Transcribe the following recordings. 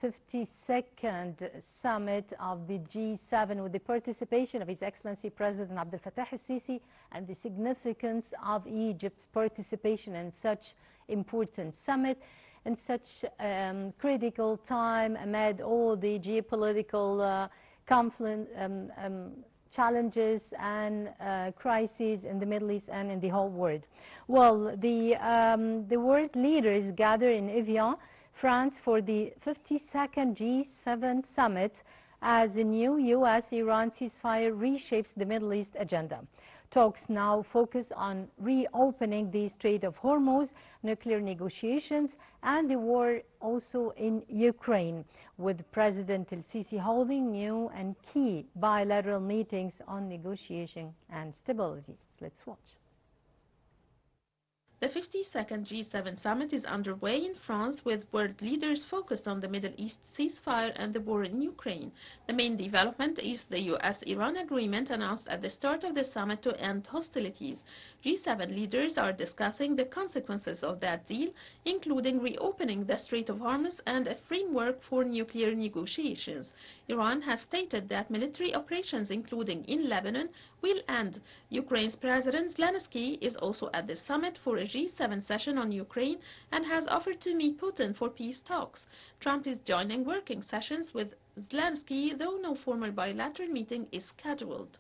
52nd summit of the G7 with the participation of His Excellency President Abdel Fattah el-Sisi and the significance of Egypt's participation in such important summit in such critical time amid all the geopolitical conflict, challenges and crises in the Middle East and in the whole world. Well, the world leaders gather in Evian, France for the 52nd G7 summit as the new U.S.-Iran ceasefire reshapes the Middle East agenda. Talks now focus on reopening the Strait of Hormuz, nuclear negotiations, and the war also in Ukraine, with President el-Sisi holding new and key bilateral meetings on negotiation and stability. Let's watch. The 52nd G7 summit is underway in France with world leaders focused on the Middle East ceasefire and the war in Ukraine. The main development is the US-Iran agreement announced at the start of the summit to end hostilities. G7 leaders are discussing the consequences of that deal, including reopening the Strait of Hormuz and a framework for nuclear negotiations. Iran has stated that military operations, including in Lebanon, will end. Ukraine's President Zelensky is also at the summit for a G7 session on Ukraine and has offered to meet Putin for peace talks. Trump is joining working sessions with Zelensky, though no formal bilateral meeting is scheduled.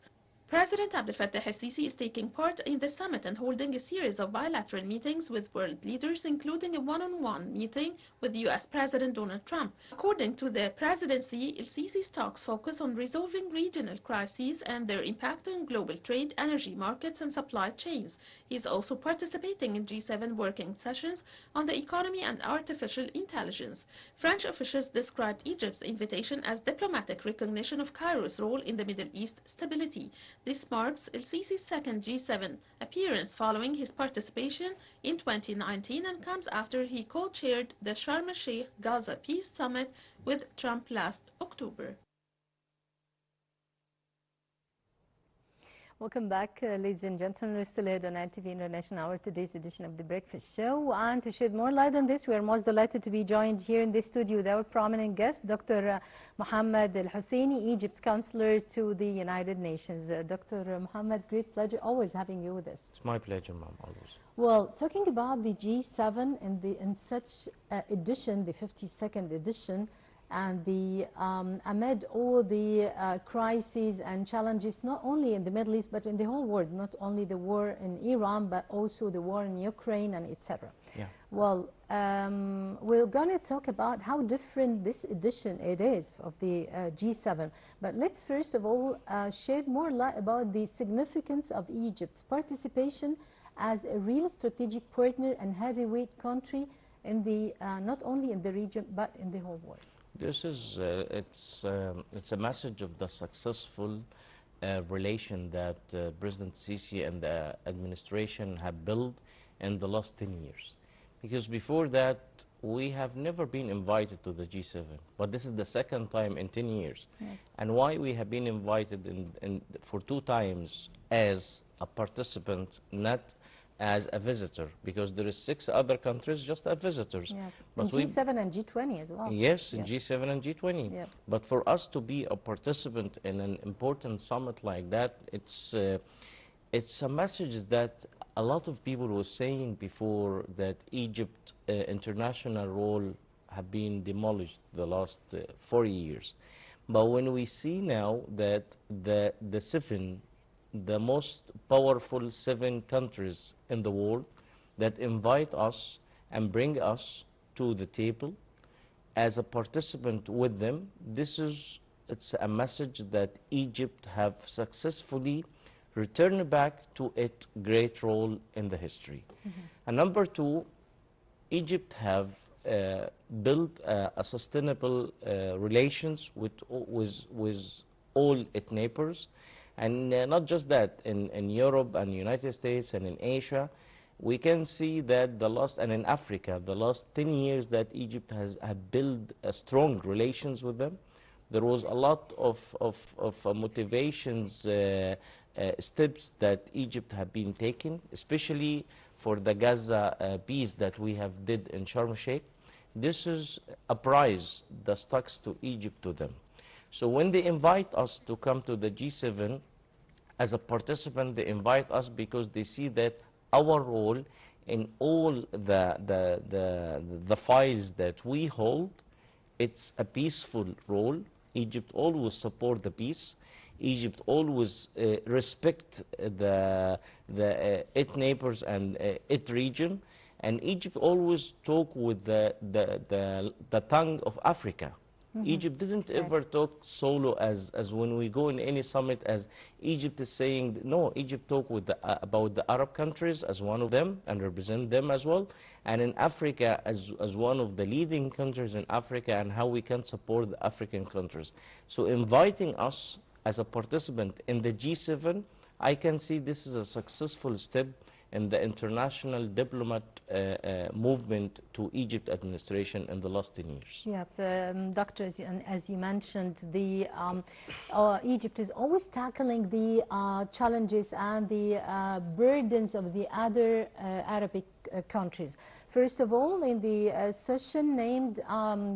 President Abdel Fattah el-Sisi is taking part in the summit and holding a series of bilateral meetings with world leaders, including a one-on-one meeting with U.S. President Donald Trump. According to the presidency, el-Sisi's talks focus on resolving regional crises and their impact on global trade, energy markets, and supply chains. He is also participating in G7 working sessions on the economy and artificial intelligence. French officials described Egypt's invitation as diplomatic recognition of Cairo's role in the Middle East stability. This marks el-Sisi's second G7 appearance following his participation in 2019 and comes after he co-chaired the Sharm el-Sheikh Gaza Peace Summit with Trump last October. Welcome back, ladies and gentlemen. We're still here on ITV International Hour, today's edition of The Breakfast Show. And to shed more light on this, we are most delighted to be joined here in this studio with our prominent guest, Dr. Mohammed Al-Husseini, Egypt's counselor to the United Nations. Dr. Mohammed, great pleasure always having you with us. It's my pleasure, ma'am, always. Well, talking about the G7 in such edition, the 52nd edition, and amid all the crises and challenges, not only in the Middle East, but in the whole world, not only the war in Iran, but also the war in Ukraine, and etc. Yeah. Well, we're going to talk about how different this edition it is of the G7. But let's first of all shed more light about the significance of Egypt's participation as a real strategic partner and heavyweight country in the not only in the region, but in the whole world. This is it's a message of the successful relation that President Sisi and the administration have built in the last 10 years. Because before that, we have never been invited to the G7, but this is the second time in 10 years. Yeah. And why we have been invited for 2 times as a participant, not as a visitor, because there is 6 other countries just as visitors. Yeah. But G7 and G20 as well. Yes, in G7 and G20. Yeah. But for us to be a participant in an important summit like that, it's a message that a lot of people were saying before that Egypt international role have been demolished the last 4 years. But when we see now that the most powerful 7 countries in the world that invite us and bring us to the table as a participant with them, it's a message that Egypt have successfully returned back to its great role in the history. Mm-hmm. And number 2, Egypt have built a sustainable relations with all its neighbors. And not just that, in Europe and United States and in Asia, we can see that and in Africa, the last 10 years that Egypt has built strong relations with them. There was a lot of motivations, steps that Egypt have been taking, especially for the Gaza peace that we have did in Sharm el-Sheikh. this is a prize that stuck to Egypt to them. So when they invite us to come to the G7 as a participant, they invite us because they see that our role in all the files that we hold, it's a peaceful role. Egypt always support the peace. Egypt always respect its neighbors and its region, and Egypt always talk with the tongue of Africa. Egypt didn't ever talk solo as when we go in any summit as Egypt is saying. No, Egypt talk with about the Arab countries as one of them and represent them as well, and in Africa as one of the leading countries in Africa, and how we can support the African countries. So inviting us as a participant in the G7, I can see this is a successful step in the international diplomat movement to Egypt administration in the last 10 years. Yeah, Doctor, as you mentioned, Egypt is always tackling the challenges and the burdens of the other Arabic countries. First of all, in the session named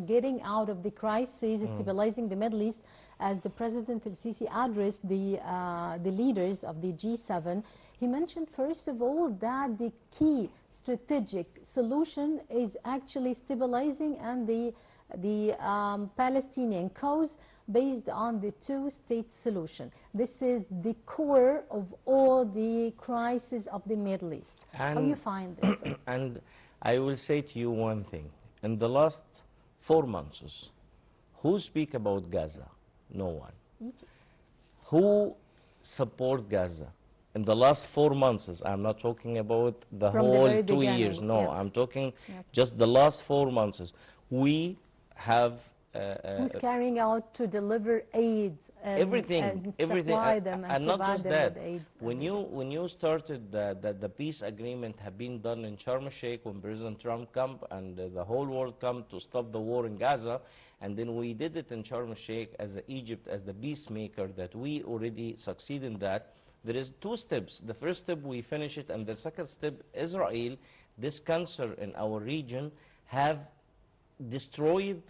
Getting Out of the Crisis, Stabilizing the Middle East, as the President al-Sisi addressed the leaders of the G7, he mentioned first of all that the key strategic solution is actually stabilizing and the Palestinian cause based on the two-state solution. This is the core of all the crises of the Middle East. How do you find this? And I will say to you one thing. In the last 4 months, who speak about Gaza? No one. Egypt. Who support Gaza? In the last 4 months, I'm not talking about the whole 2 years. No, yep. I'm talking Yep. just the last 4 months. We have who's carrying out to deliver aid and, everything, and everything, supply them and not provide just them that. with aid. When you started the peace agreement have been done in Sharm el-Sheikh when President Trump come and the whole world come to stop the war in Gaza, and then we did it in Sharm el-Sheikh as Egypt as the peacemaker that we already succeed in that. There is 2 steps. The first step we finish it, and the second step, Israel, this cancer in our region, have destroyed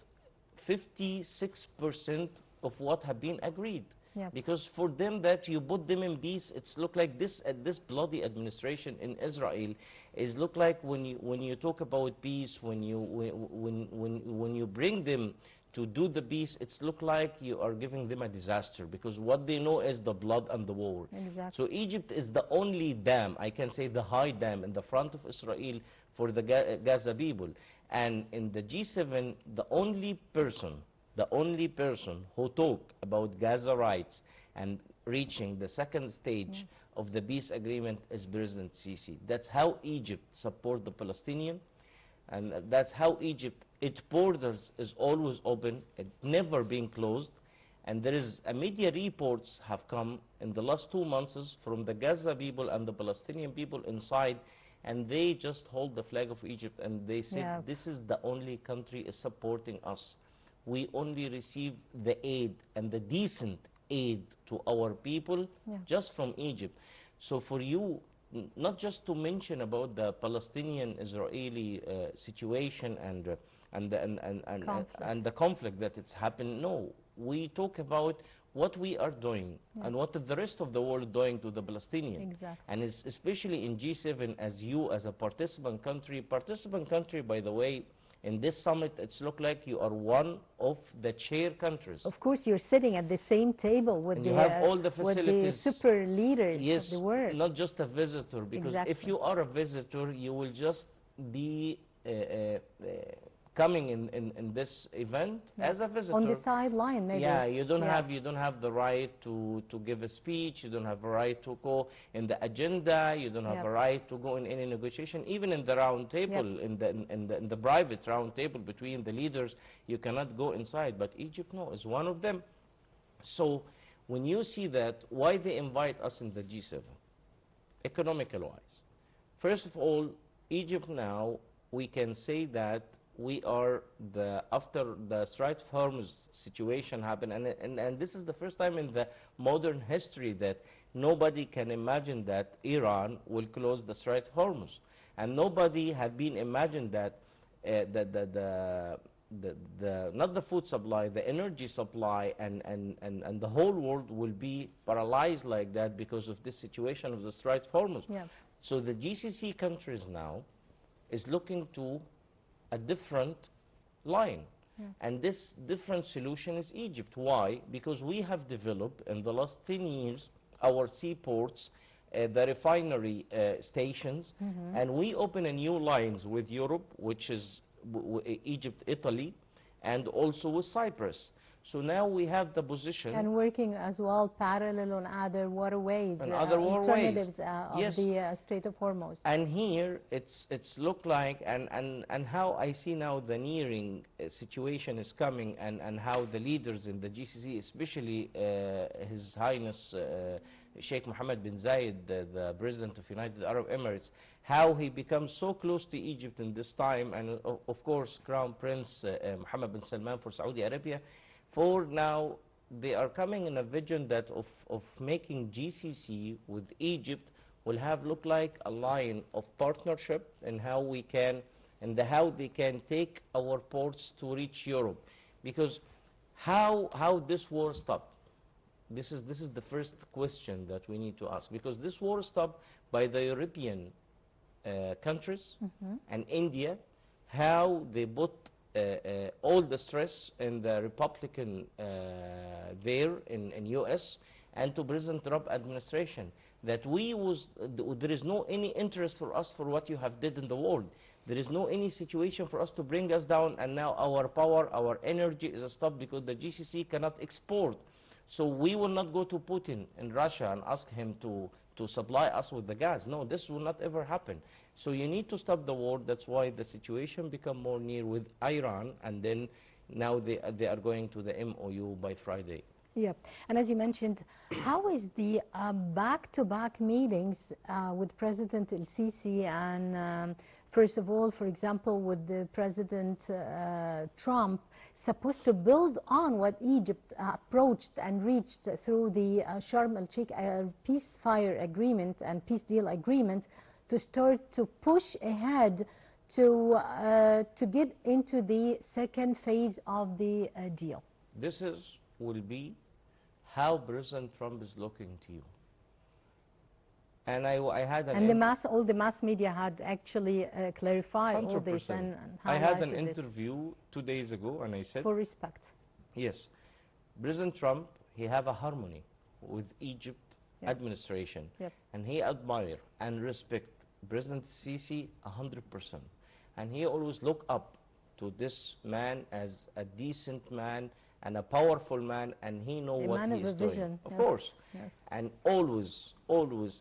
56% of what have been agreed. Yep. Because for them that you put them in peace, it's look like this bloody administration in Israel is look like when you talk about peace, when you bring them to do the peace, it's look like you are giving them a disaster, because what they know is the blood and the war. Exactly. So Egypt is the only dam, I can say the high dam in the front of Israel for the Gaza people. And in the G7, the only person who talk about Gaza rights and reaching the second stage of the peace agreement is President Sisi. That's how Egypt support the Palestinian, and that's how Egypt, its borders is always open, it never been closed. And there is a media reports have come in the last 2 months from the Gaza people and the Palestinian people inside, and they just hold the flag of Egypt and they say, Yeah. this is the only country is supporting us. We only receive the aid and the decent aid to our people just from Egypt. So for you, not just to mention about the Palestinian-Israeli situation and the conflict that it's happened, no, we talk about what we are doing and what the rest of the world doing to the Palestinian. Exactly. And it's especially in G7 as you as a participant country, by the way, in this summit, it's look like you are one of the chair countries. Of course, you're sitting at the same table with And the you have all the with the facilities. super leaders Yes, of the world. not just a visitor, because if Exactly. you are a visitor, you will just be coming in this event as a visitor. On the sideline, maybe. Yeah, you don't have the right to give a speech. You don't have a right to go in the agenda. You don't have a right to go in any negotiation, even in the round table, in the private round table between the leaders. You cannot go inside. But Egypt, no, is one of them. So when you see that, why they invite us in the G7, economical wise? First of all, Egypt now, we can say that we are after the Strait of Hormuz situation happened, and this is the first time in the modern history that nobody can imagine that Iran will close the Strait of Hormuz, and nobody had been imagined that not the food supply, the energy supply, and the whole world will be paralyzed like that because of this situation of the Strait of Hormuz. Yeah. So the GCC countries now is looking to a different line. Yeah. And this different solution is Egypt. Why? Because we have developed in the last 10 years our seaports, the refinery stations, and we open a new lines with Europe, which is Egypt, Italy, and also with Cyprus. So now we have the position. And working as well parallel on other waterways, And other waterways. alternatives of Yes. the Strait of Hormuz. And here it's look like, and how I see now the nearing situation is coming, and how the leaders in the GCC, especially His Highness Sheikh Mohammed bin Zayed, the President of United Arab Emirates, how he becomes so close to Egypt in this time, and of course Crown Prince Mohammed bin Salman for Saudi Arabia. For now, they are coming in a vision that of making GCC with Egypt will have look like a line of partnership, and how we can, and how they can take our ports to reach Europe. Because how this war stopped? This is the first question that we need to ask, because this war stopped by the European countries and India, how they put all the stress in the Republican there in US, and to President Trump administration, that there is no any interest for us for what you have did in the world. There is no any situation for us to bring us down, and now our power, our energy is stopped because the GCC cannot export. So we will not go to Putin in Russia and ask him to supply us with the gas. No, this will not ever happen. So you need to stop the war. That's why the situation become more near with Iran, and then now they are going to the MOU by Friday. Yeah, and as you mentioned, how is the back-to-back meetings with President El-Sisi and first of all, for example, with the President Trump, supposed to build on what Egypt approached and reached through the Sharm el-Sheikh peacefire agreement and peace deal agreement, to start to push ahead to get into the second phase of the deal? This will be how President Trump is looking to you. And I had an all the mass media had actually clarified 100%. all this and I had an highlighted this. interview 2 days ago, and I said, For respect. yes, President Trump, he have a harmony with Egypt Yep. administration, Yep. and he admire and respect President Sisi 100%, and he always look up to this man as a decent man and a powerful man, and he know A what man he of is a doing. vision. Of Yes. course. Yes. And always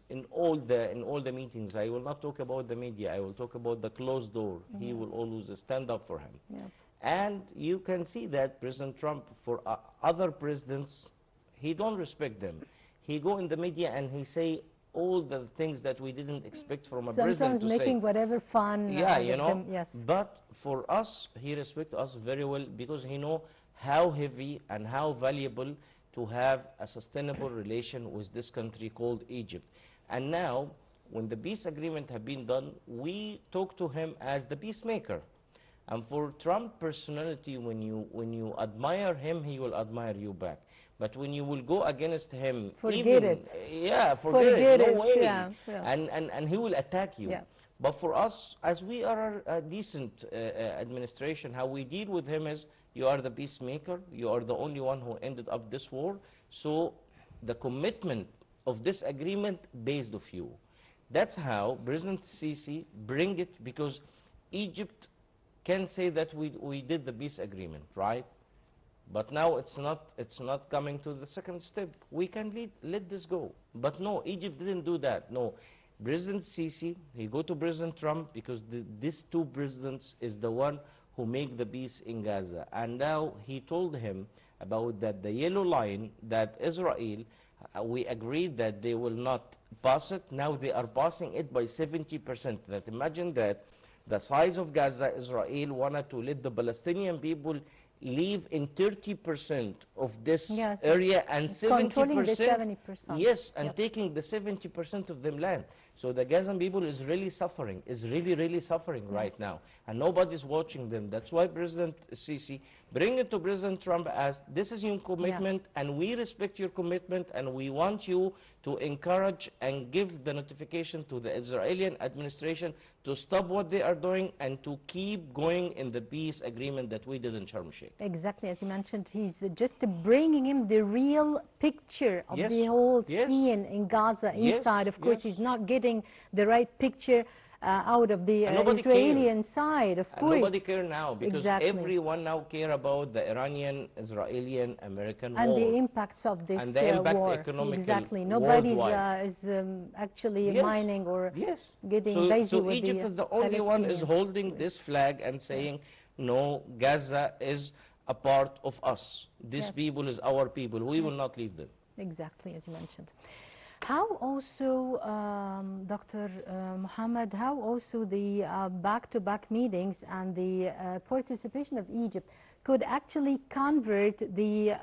in all the meetings, I will not talk about the media, I will talk about the closed door. He will always stand up for him. Yeah. And you can see that President Trump, for other presidents, he don't respect them. He go in the media and he say all the things that we didn't expect from a president Sometimes to making say. whatever fun. Yeah, out you of know. them. Yes. But for us, he respects us very well, because he know how heavy and how valuable to have a sustainable relation with this country called Egypt. And now, when the peace agreement have been done, we talk to him as the peacemaker. And for Trump personality, when you admire him, he will admire you back. But when you will go against him, Forget it. Yeah, forget it. No way. Yeah, yeah. And he will attack you. Yeah. But for us, as we are a decent administration, how we deal with him is, you are the peacemaker, you are the only one who ended up this war, so the commitment of this agreement based of you. That's how President Sisi bring it, because Egypt can say that we did the peace agreement, right? But now it's not coming to the second step. We can let this go. But no, Egypt didn't do that. No. President Sisi, he go to President Trump, because these two presidents is the one who make the peace in Gaza. And now he told him about that the yellow line that Israel, we agreed that they will not pass it. Now they are passing it by 70%. That imagine that the size of Gaza, Israel wanted to let the Palestinian people live in 30% of this Yes. area, and 70%. Controlling the 70%. Yes, and Yep. taking the 70% of them land. So the Gazan people is really suffering, is really, really suffering right now. And nobody's watching them. That's why President Sisi bring it to President Trump as this is your commitment and we respect your commitment and we want you to encourage and give the notification to the Israeli administration to stop what they are doing and to keep going in the peace agreement that we did in Sharm el-Sheikh. Exactly, as you mentioned, he's just bringing him the real picture of the whole scene in Gaza inside. Of course, he's not getting the right picture out of the Israeli side, of course. Nobody care now because everyone now care about the Iranian, Israeli, American war. And the impacts of this and the impact war. Exactly. Nobody is actually mining or getting busy with Egypt is the only one is holding this flag and saying, no, Gaza is a part of us. These people is our people. We will not leave them. Exactly, as you mentioned. How also, Dr. Mohammed, how also the back-to-back meetings and the participation of Egypt could actually convert the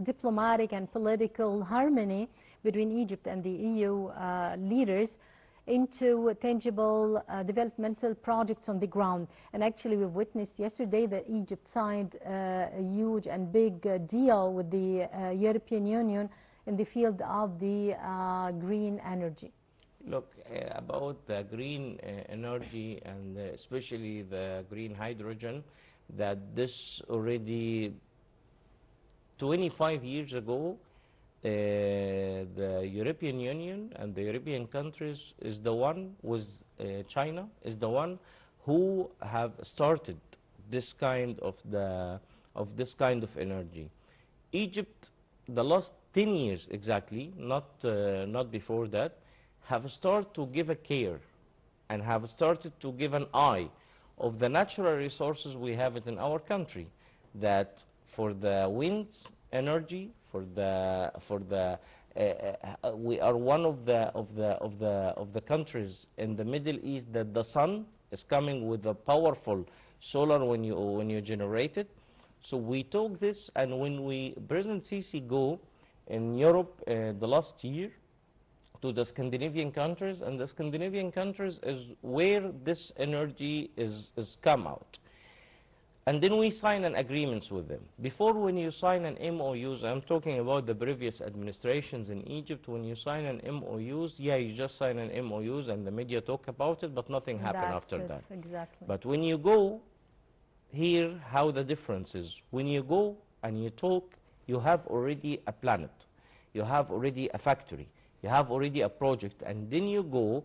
diplomatic and political harmony between Egypt and the EU leaders into tangible developmental projects on the ground. And actually we've witnessed yesterday that Egypt signed a huge and big deal with the European Union in the field of the green energy. Look, about the green energy and especially the green hydrogen, that this already 25 years ago, the European Union and the European countries is the one with China is the one who have started this kind of energy. Egypt, the last 10 years exactly, not before that, have started to give a care and have started to give an eye of the natural resources we have it in our country. That for the wind energy, we are one of the countries in the Middle East that the sun is coming with a powerful solar when you generate it. So we took this, and when President Sisi go in Europe the last year to the Scandinavian countries, and the Scandinavian countries is where this energy is come out. And then we sign an agreements with them. Before, when you sign an MOUs, I'm talking about the previous administrations in Egypt, when you sign an MOUs, you just sign an MOUs and the media talk about it, but nothing happened after that. Exactly. But when you go here, how the difference is. When you go and you talk, you have already a planet, you have already a factory, you have already a project, and then you go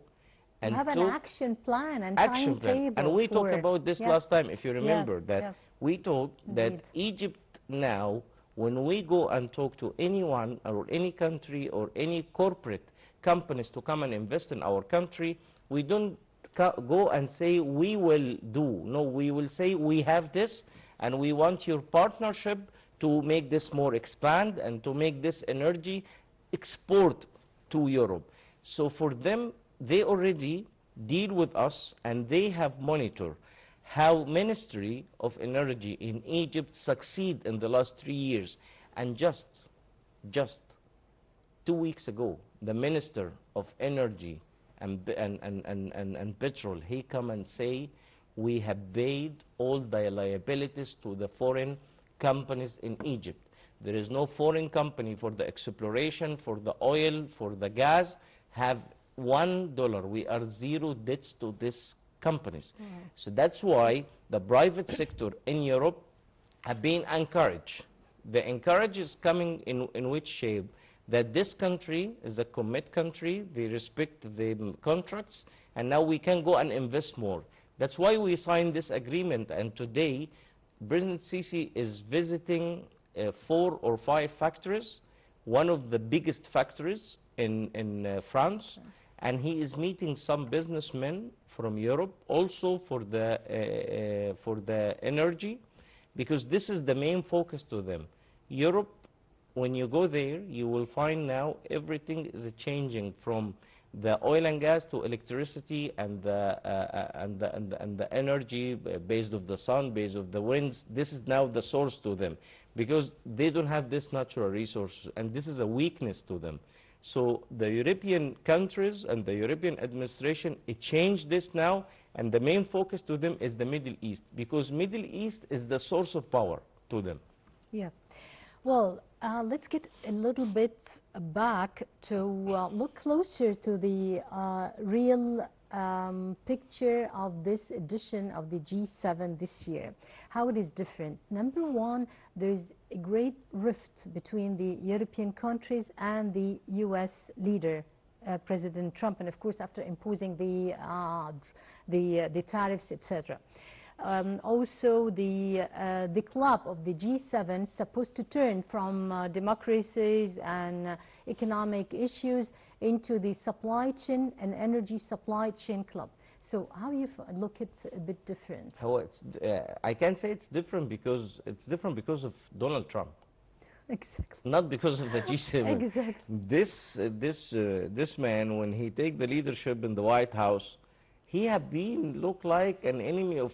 and you have an action plan and action timetable. And we talked about this last time, if you remember, that we talked that Indeed. Egypt now, when we go and talk to anyone or any country or any corporate companies to come and invest in our country, we don't go and say we will do. No, we will say we have this and we want your partnership to make this more expand and to make this energy export to Europe. So for them, they already deal with us and they have monitored how Ministry of Energy in Egypt succeed in the last 3 years. And just 2 weeks ago, the Minister of Energy and Petrol, he come and say, we have paid all the liabilities to the foreign companies in Egypt. There is no foreign company for the exploration, for the oil, for the gas, have $1. We are zero debts to these companies. So that's why the private sector in Europe have been encouraged. The encourage is coming in which shape? That this country is a commit country, they respect the contracts, and now we can go and invest more. That's why we signed this agreement, and today President Sisi is visiting 4 or 5 factories, one of the biggest factories in France, and he is meeting some businessmen from Europe also for the energy, because this is the main focus to them. Europe, when you go there, you will find now everything is changing from the oil and gas to electricity and the energy based of the sun, based of the winds. This is now the source to them, because they don't have this natural resource, and this is a weakness to them. So the European countries and the European administration, it changed this now, and the main focus to them is the Middle East, because Middle East is the source of power to them. Yeah. Well, let's get a little bit back to look closer to the real picture of this edition of the G7 this year, how it is different. Number one, there's a great rift between the European countries and the U.S. leader, President Trump, and of course after imposing the tariffs, etc. Also, the club of the G7 is supposed to turn from democracies and economic issues into the supply chain and energy supply chain club. So how you look at a bit different? How I can say it's different because of Donald Trump. Exactly. Not because of the G7. Exactly. This man, when he take the leadership in the White House, he have been look like an enemy of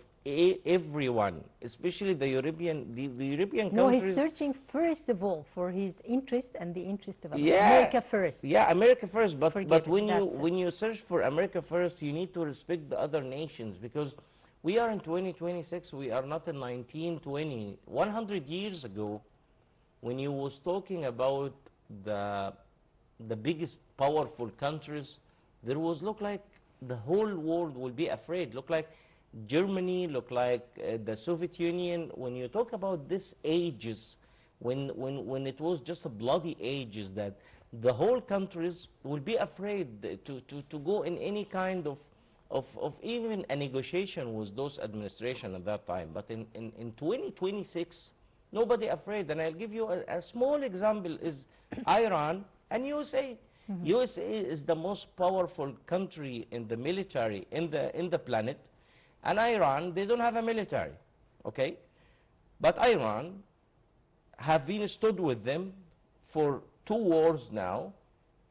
everyone, especially the European countries. No, he's searching first of all for his interest and the interest of America first. Yeah, America first. But when when you search for America first, you need to respect the other nations, because we are in 2026. We are not in 1920. 100 years ago, when you was talking about the biggest powerful countries, there was look like the whole world will be afraid. Look like Germany, look like the Soviet Union. When you talk about these ages, when it was just a bloody ages, that the whole countries will be afraid to go in any kind of even a negotiation with those administration at that time. But in 2026, nobody afraid. And I'll give you a small example is Iran and USA. USA is the most powerful country in the military in the planet, and Iran, they don't have a military, okay? But Iran have been stood with them for 2 wars now,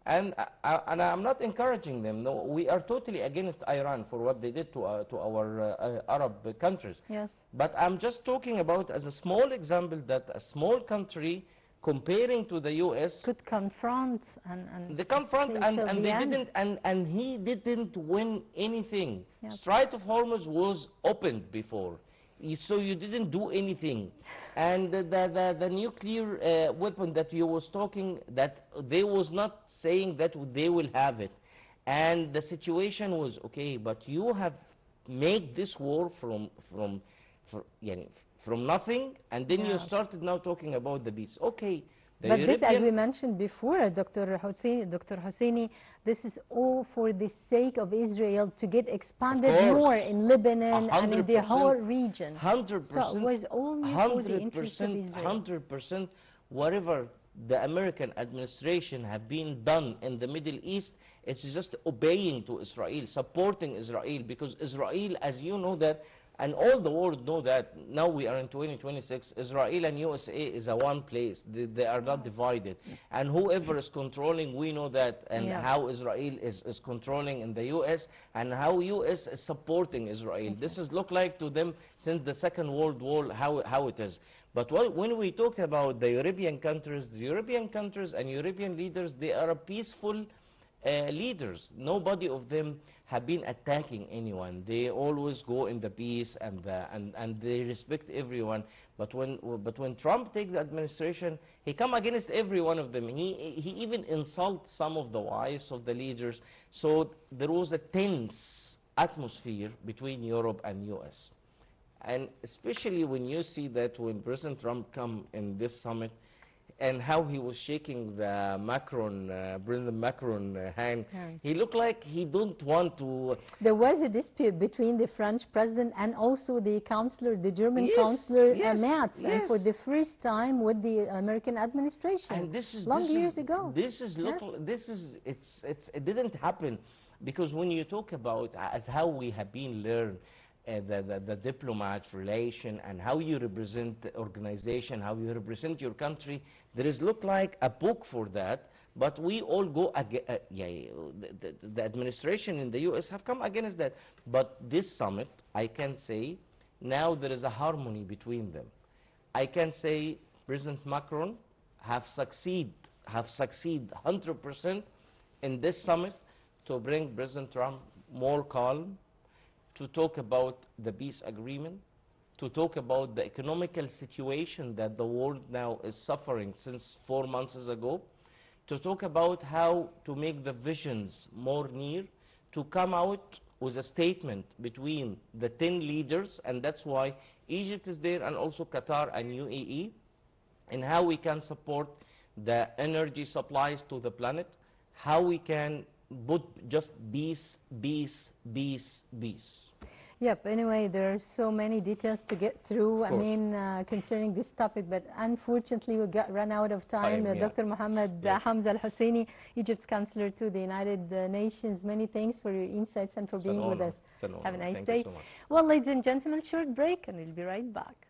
and I'm not encouraging them. No, we are totally against Iran for what they did to our Arab countries. Yes. But I'm just talking about as a small example that a small country comparing to the U.S. could confront and they confront stay and till they the end. didn't and he didn't win anything. Yep. Strait of Hormuz was opened before, so you didn't do anything. And the nuclear weapon that you was talking, that they was not saying that they will have it, and the situation was okay. But you have made this war from nothing, and then you started now talking about the peace. Okay. But this, as we mentioned before, Dr. Hosseini, this is all for the sake of Israel to get expanded more in Lebanon and in the whole region. 100%. So it was only for the interest of Israel. 100%. Whatever the American administration have been done in the Middle East, it's just obeying to Israel, supporting Israel, because Israel, as you know that, and all the world know that, now we are in 2026, Israel and USA is a one place. They are not divided. And whoever is controlling, we know that, and how Israel is controlling in the US, and how US is supporting Israel. This is look like to them since the Second World War, how it is. But when we talk about the European countries and European leaders, they are a peaceful leaders. Nobody of them have been attacking anyone. They always go in the peace and they respect everyone. But when Trump take the administration, he come against every one of them. He even insults some of the wives of the leaders. So there was a tense atmosphere between Europe and US. And especially when you see that when President Trump come in this summit, and how he was shaking the President Macron hand, he looked like he don't want to. There was a dispute between the French president and also the counselor, the German counselor, Merz, and for the first time with the American administration. And this is years ago. It didn't happen, because when you talk about as how we have been learned. The diplomat relation and how you represent the organization, how you represent your country, there is look like a book for that, but we all go the administration in the US have come against that. But this summit, I can say, now there is a harmony between them. I can say President Macron have succeeded have succeeded 100% in this summit to bring President Trump more calm, to talk about the peace agreement, to talk about the economical situation that the world now is suffering since 4 months ago, to talk about how to make the visions more near, to come out with a statement between the 10 leaders, and that's why Egypt is there, and also Qatar and UAE, and how we can support the energy supplies to the planet, how we can put just peace, peace, peace, peace. Yep, anyway, there are so many details to get through, Of I mean, concerning this topic, but unfortunately we got run out of time. Yeah. Dr. Mohammed Yes. Hamza Al-Husseini, Egypt's counselor to the United Nations, many thanks for your insights and for It's an being with honor. us. It's an honor. Have a nice Thank day. you so much. Well, ladies and gentlemen, short break and we'll be right back.